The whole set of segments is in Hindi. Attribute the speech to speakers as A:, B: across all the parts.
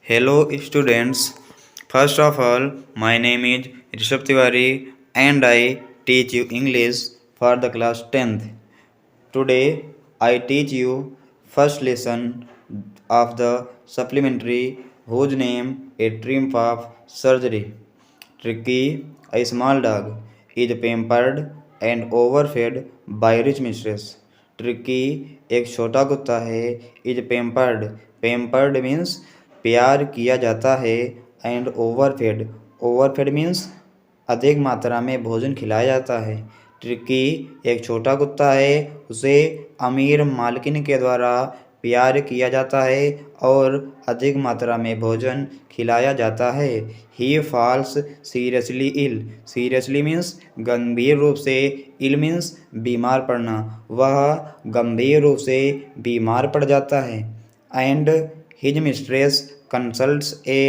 A: Hello students, first of all, my name is Rishabh Tiwari and I teach you English for the class 10th. Today I teach you first lesson of the supplementary whose name is Triumph of Surgery. Tricky, a small dog, is pampered and overfed by rich mistress. Tricky एक छोटा कुत्ता है इज पेम्पर्ड पेम्पर्ड मीन्स प्यार किया जाता है एंड ओवरफेड मीन्स अधिक मात्रा में भोजन खिलाया जाता है। ट्रिकी एक छोटा कुत्ता है उसे अमीर मालकिन के द्वारा प्यार किया जाता है और अधिक मात्रा में भोजन खिलाया जाता है। He falls seriously ill seriously means गंभीर रूप से, इल मीन्स बीमार पड़ना, वह गंभीर रूप से बीमार पड़ जाता है। And his mistress consults A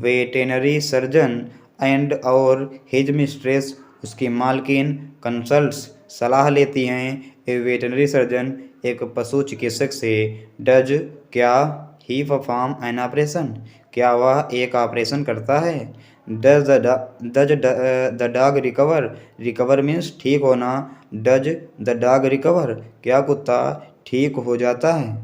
A: veterinary surgeon and और हिज मिस्ट्रेस उसकी मालकिन कंसल्ट्स सलाह लेती हैं ए वेटेनरी सर्जन एक पशु चिकित्सक से। डज क्या ही परफॉर्म एन ऑपरेशन क्या वह एक ऑपरेशन करता है। Does the dog recover means ठीक होना। डज द डॉग रिकवर क्या कुत्ता ठीक हो जाता है।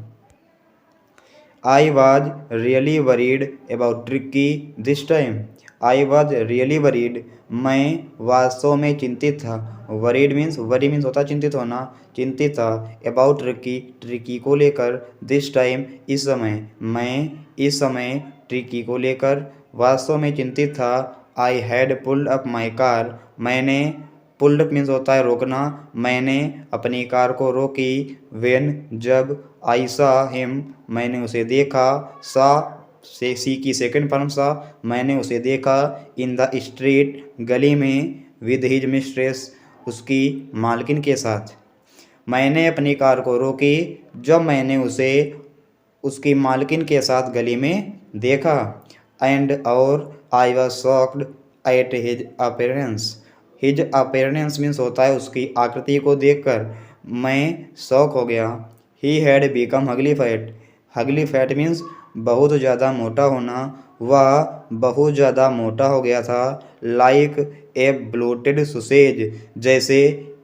A: I was really worried about tricky this time. I was really worried मैं वास्तव में चिंतित था। वरीड मीन्स वरी मीन्स होता चिंतित होना, चिंतित था। अबाउट ट्रिकी को लेकर। दिस टाइम इस समय, मैं इस समय ट्रिकी को लेकर वास्तव में चिंतित था। I had pulled up my car मैंने पुल्ड अप मीन्स होता है रोकना, मैंने अपनी कार को रोकी। वेन जब आई सा हिम मैंने उसे देखा। सा से सी की सेकंड फॉर्म सा मैंने उसे देखा। इन द स्ट्रीट गली में। विद हिज मिस्ट्रेस उसकी मालकिन के साथ। मैंने अपनी कार को रोकी जब मैंने उसे उसकी मालकिन के साथ गली में देखा। एंड और I was shocked at his appearance. His appearance means होता है उसकी आकृति को देखकर मैं शौक हो गया। He had become Hooghly fat means बहुत ज़्यादा मोटा होना, वह बहुत ज़्यादा मोटा हो गया था। लाइक ए ब्लोटेड सुसेज जैसे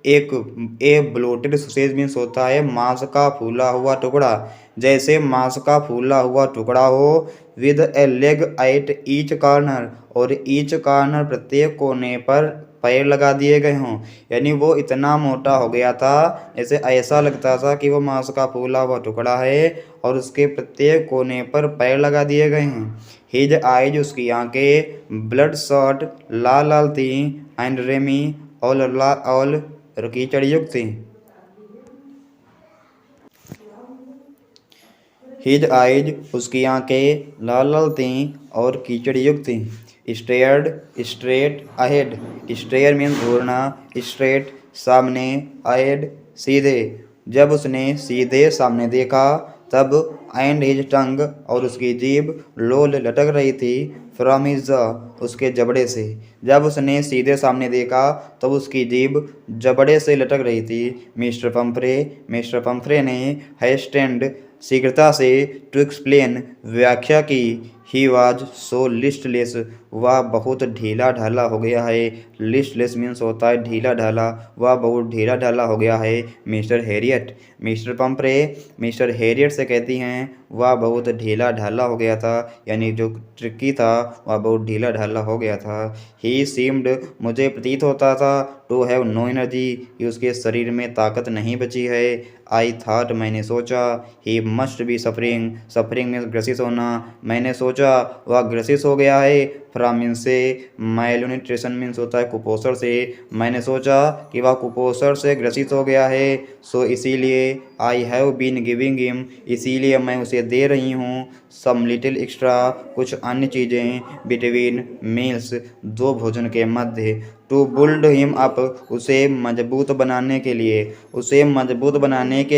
A: ए ब्लोटेड सुसेज मीन्स होता है मांस का फूला हुआ टुकड़ा, जैसे मांस का फूला हुआ टुकड़ा हो। With A leg at each corner और ईच कॉर्नर प्रत्येक कोने पर पैर लगा दिए गए हों, यानी वो इतना मोटा हो गया था जैसे ऐसा लगता था कि वो मांस का फूला हुआ टुकड़ा है और उसके प्रत्येक कोने पर पैर लगा दिए गए हैं। हिज आइज उसकी आंखें ब्लड शॉट लाल लाल थी एंड रेमी ऑल कीचड़ युक्त थी। हिज आइज उसकी आंखें लाल लाल थीं और कीचड़ युक्त थीं। Stared straight ahead stare means घूरना, स्ट्रेट सामने, अहेड सीधे। जब उसने सीधे सामने देखा तब एंड हिज टंग और उसकी जीभ लोल लटक रही थी फ्रॉम हिज जॉ उसके जबड़े से। जब उसने सीधे सामने देखा तब उसकी जीभ जबड़े से लटक रही थी। मिस्टर पंफ्रे ने हैस्टेंड शीघ्रता से टू एक्सप्लेन व्याख्या की। ही वॉज सो लिस्टलेस वह बहुत ढीला ढाला हो गया है। लिस्टलेस मीन्स होता है ढीला ढाला, वह बहुत ढीला ढाला हो गया है। मिस्टर हैरियट से कहती हैं वह बहुत ढीला ढाला हो गया था, यानी जो ट्रिकी था वह बहुत ढीला ढाला हो गया था। ही सीम्ड मुझे प्रतीत होता था टू हैव नो एनर्जी कि उसके शरीर में ताकत नहीं बची है। आई थाट मैंने सोचा। He must be suffering means ग्रसित होना, मैंने सोचा वह ग्रसित हो गया है। फ्राम से माइलन्यूट्रिशन मीन्स होता है कुपोषण से, मैंने सोचा कि वह कुपोषण से ग्रसित हो गया है। सो इसीलिए I have been giving him इसीलिए मैं उसे दे रही हूँ सम लिटिल एक्स्ट्रा कुछ अन्य चीज़ें बिटवीन मील्स दो भोजन के मध्य। टू बुल्ड हिम अप उसे मजबूत बनाने के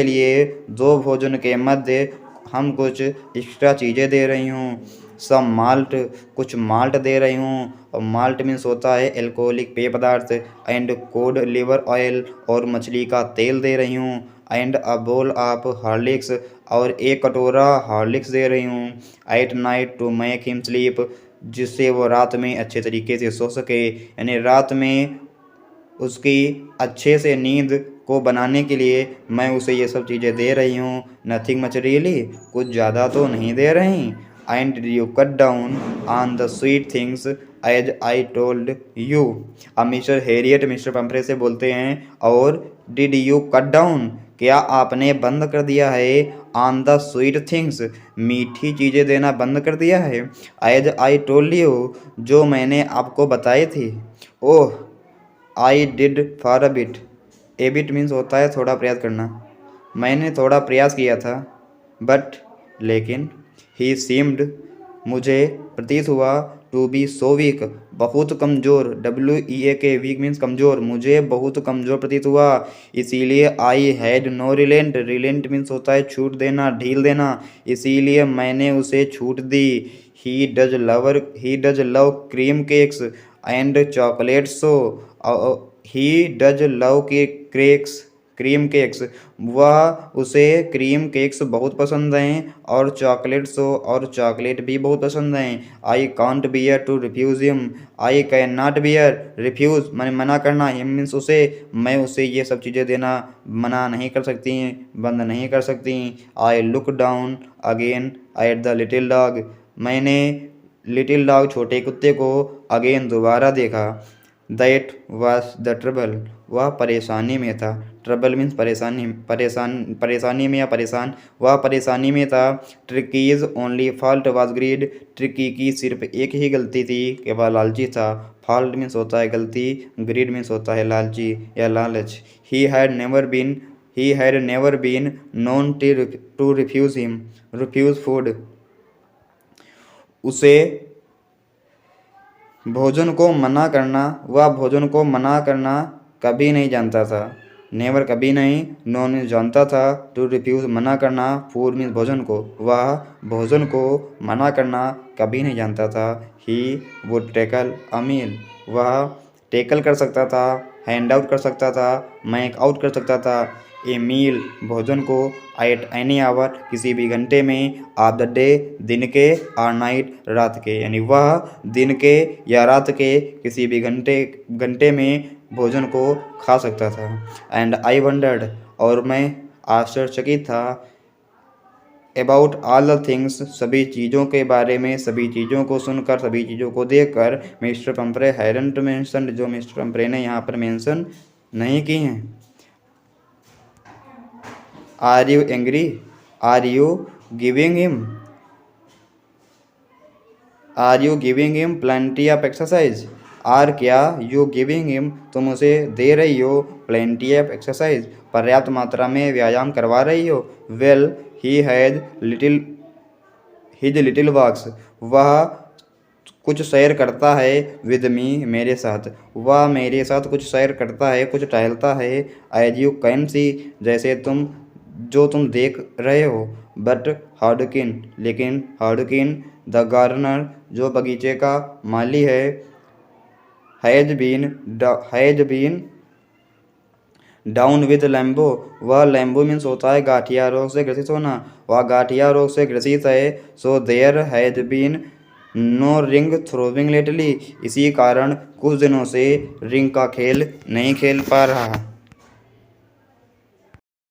A: लिए दो भोजन के मध्य हम कुछ एक्स्ट्रा चीज़ें दे रही हूँ। सम माल्ट कुछ माल्ट दे रही हूँ, और माल्ट मीन्स होता है एल्कोहलिक पेय पदार्थ। एंड कोड लिवर ऑयल और मछली का तेल दे रही हूँ। And a bowl of Horlicks और 1 कटोरा हॉर्लिक्स दे रही हूँ। At night to make him sleep, जिससे वो रात में अच्छे तरीके से सो सके, यानी रात में उसकी अच्छे से नींद को बनाने के लिए मैं उसे ये सब चीज़ें दे रही हूँ। नथिंग मच रियली, कुछ ज़्यादा तो नहीं दे रही। And did you cut down on the sweet things as I told you. अब मिस्टर हैरियट मिस्टर पंपरे से बोलते हैं, और डिड यू कट डाउन, क्या आपने बंद कर दिया है, ऑन द स्वीट थिंग्स, मीठी चीज़ें देना बंद कर दिया है, एज आई टोल्ड यू, जो मैंने आपको बताई थी। Oh I did for a bit, a bit means होता है थोड़ा प्रयास करना, मैंने थोड़ा प्रयास किया था, बट लेकिन, ही सीम्ड, मुझे प्रतीत हुआ, टू बी सो वीक, बहुत कमज़ोर, WEAK, वीक मीन्स कमज़ोर, मुझे बहुत कमज़ोर प्रतीत हुआ, इसीलिए I had no relent, relent means होता है छूट देना, ढील देना, इसीलिए मैंने उसे छूट दी। He does love cream cakes and chocolate, so he does love के क्रीम केक्स, वह उसे क्रीम केक्स बहुत पसंद हैं, और चॉकलेट भी बहुत पसंद हैं। I can't bear to refuse him, I can not bear, refuse मैंने मना करना, हिम मीन्स उसे, मैं उसे ये सब चीज़ें देना मना नहीं कर सकती, बंद नहीं कर सकती। I look down again at the little dog, मैंने लिटिल डॉग छोटे कुत्ते को अगेन दोबारा देखा। दैट वॉज द ट्रबल, वह परेशानी में था, ट्रबल मीन्स परेशानी में या परेशान, वह परेशानी में था। Tricki's only fault was greed, Tricki की सिर्फ एक ही गलती थी कि वह लालची था। फॉल्ट मीन्स होता है गलती, ग्रीड मीन्स होता है लालची या लालच। He had never been known to refuse food, उसे भोजन को मना करना कभी नहीं जानता था। नेवर कभी नहीं, नॉन मीन्स जानता था, टू रिफ्यूज़ मना करना, फूड मीन्स भोजन को, वह भोजन को मना करना कभी नहीं जानता था। ही वुड टेकल अ मील, वह टेकल कर सकता था, हैंड आउट कर सकता था, मेक आउट कर सकता था, ए मील भोजन को, एट एनी आवर किसी भी घंटे में, ऑफ द डे दिन के, और नाइट रात के, यानी वह दिन के या रात के किसी भी घंटे में भोजन को खा सकता था। एंड आई वंडर्ड, और मैं आश्चर्यचकित था, अबाउट ऑल द थिंग्स, सभी चीज़ों के बारे में, सभी चीज़ों को सुनकर, सभी चीज़ों को देखकर, मिस्टर पंपरे हैडंट मेंशन, जो मिस्टर पंपरे ने यहाँ पर मेंशन नहीं की हैं। Are you angry, are you giving him plenty of exercise, are क्या, यू गिविंग हिम, तुम उसे दे रही हो, प्लेंटी ऑफ एक्सरसाइज, पर्याप्त मात्रा में व्यायाम करवा रही हो। वेल ही हैज लिटिल वॉक्स, वह कुछ सैर करता है, विद मी, मेरे साथ, वह मेरे साथ कुछ सैर करता है, कुछ टहलता है, एज यू कैन सी, जैसे जो तुम देख रहे हो। बट हार्डकिन, लेकिन हार्डकिन, द गार्डनर, जो बगीचे का माली है, has been down with lumbago, वह लैम्बो मीन्स होता है गाठिया रोग से ग्रसित होना, वह गाठिया रोग से ग्रसित है। So there has been no ring throwing lately, इसी कारण कुछ दिनों से रिंग का खेल नहीं खेल पा रहा।